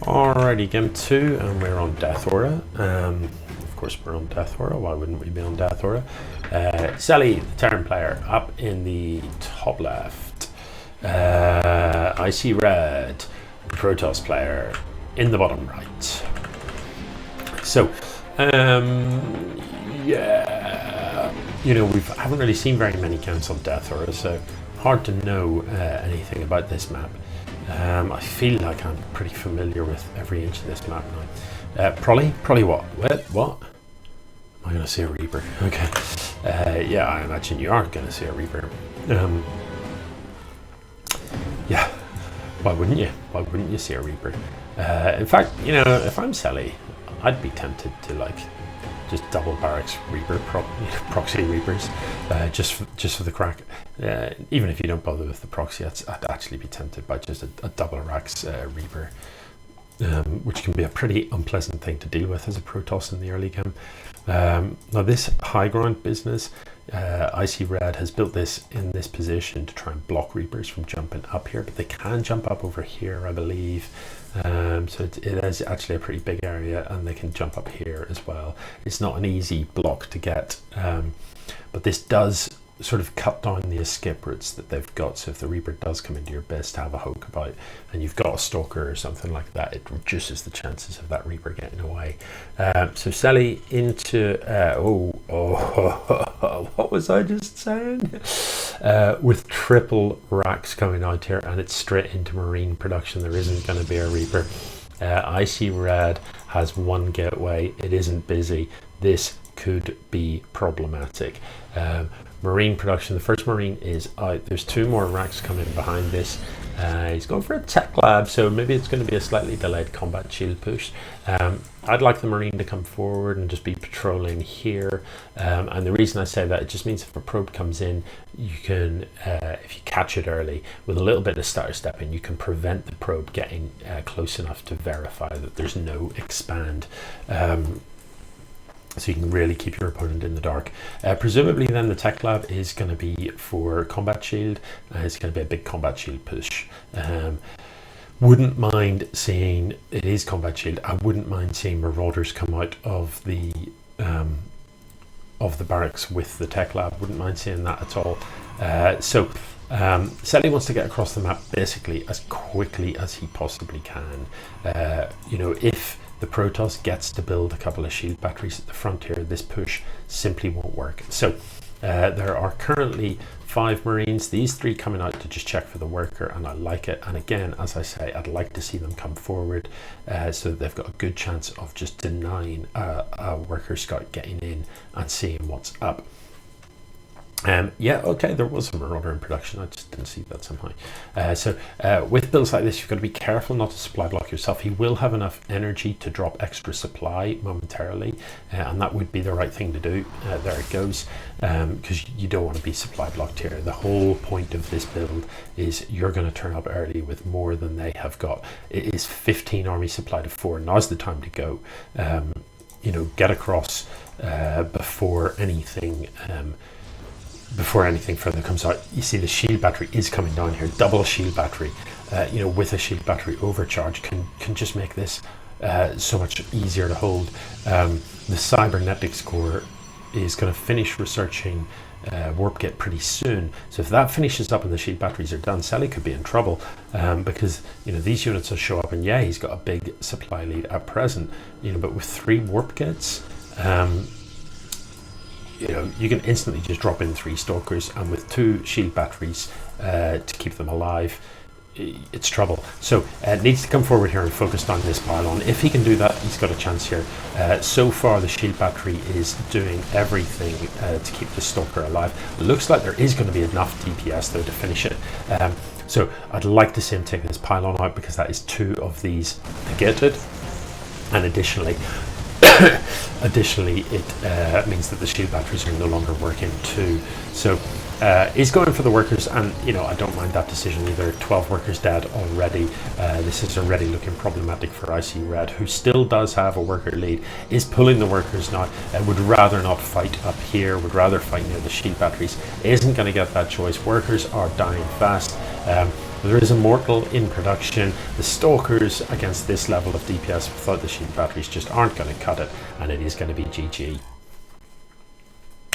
Alrighty, game 2, and we're on Death Aura. Of course, we're on Death Aura. Why wouldn't we be on Death Aura? Seli, the Terran player, up in the top left. ICRedd, the Protoss player, in the bottom right. So, yeah, you know, we haven't really seen very many counts on Death Aura, so hard to know anything about this map. I feel like I'm pretty familiar with every inch of this map now. Probably what? What? Am I going to see a Reaper? Okay. Yeah, I imagine you are going to see a Reaper. Yeah. Why wouldn't you? Why wouldn't you see a Reaper? In fact, you know, if I'm Seli, I'd be tempted to like just double barracks Reaper, proxy Reapers, just for the crack. Even if you don't bother with the proxy, I'd actually be tempted by just a double racks Reaper, which can be a pretty unpleasant thing to deal with as a Protoss in the early game. Now this high ground business, ICRedd has built this in this position to try and block Reapers from jumping up here, but they can jump up over here, I believe. So it is actually a pretty big area, and they can jump up here as well. It's not an easy block to get, but this does sort of cut down the escape routes that they've got. So if the Reaper does come into your base to have a hoke about, and you've got a Stalker or something like that, it reduces the chances of that Reaper getting away. So Seli into what was I just saying? With triple racks coming out here, and it's straight into Marine production. There isn't going to be a Reaper. ICRedd has one gateway. It isn't busy. This could be problematic. Marine production, the first Marine is out. There's two more racks coming behind this. He's going for a tech lab, so maybe it's going to be a slightly delayed combat shield push. I'd like the Marine to come forward and just be patrolling here. And the reason I say that, it just means if a probe comes in, you can, if you catch it early, with a little bit of stutter stepping, you can prevent the probe getting close enough to verify that there's no expand. So you can really keep your opponent in the dark. Presumably then the tech lab is going to be for combat shield. It's going to be a big combat shield push. Wouldn't mind seeing, it is combat shield, I wouldn't mind seeing Marauders come out of the barracks with the tech lab. Wouldn't mind seeing that at all. Seli wants to get across the map basically as quickly as he possibly can. You know, if the Protoss gets to build a couple of shield batteries at the front here, this push simply won't work. So there are currently 5 Marines, these 3 coming out to just check for the worker, and I like it. And again, as I say, I'd like to see them come forward so that they've got a good chance of just denying a worker scout getting in and seeing what's up. Yeah, okay, there was a Marauder in production, I just didn't see that somehow. With builds like this, you've got to be careful not to supply block yourself. He will have enough energy to drop extra supply momentarily, and that would be the right thing to do. There it goes, because you don't want to be supply blocked here. The whole point of this build is you're going to turn up early with more than they have got. It is 15 army supply to 4. Now's the time to go. You know, get across before anything further comes out. You see the shield battery is coming down here, double shield battery, you know, with a shield battery overcharge can just make this so much easier to hold. The cybernetics core is going to finish researching warp gate pretty soon, so if that finishes up and the shield batteries are done, Seli could be in trouble, because you know these units will show up, and yeah, he's got a big supply lead at present, you know, but with 3 warp gates, you know, you can instantly just drop in 3 Stalkers, and with 2 shield batteries to keep them alive, it's trouble. So needs to come forward here and focus on this pylon. If he can do that, he's got a chance here. So far the shield battery is doing everything to keep the Stalker alive. Looks like there is going to be enough DPS though to finish it. So I'd like to see him take this pylon out, because that is 2 of these negated, and additionally it means that the shield batteries are no longer working too. So he's going for the workers, and you know, I don't mind that decision either. 12 workers dead already. This is already looking problematic for ICRedd, who still does have a worker lead, is pulling the workers now, would rather not fight up here, would rather fight near the shield batteries, isn't going to get that choice. Workers are dying fast. there is a mortal in production. The stalkers against this level of DPS without the shield batteries just aren't going to cut it, and it is going to be GG.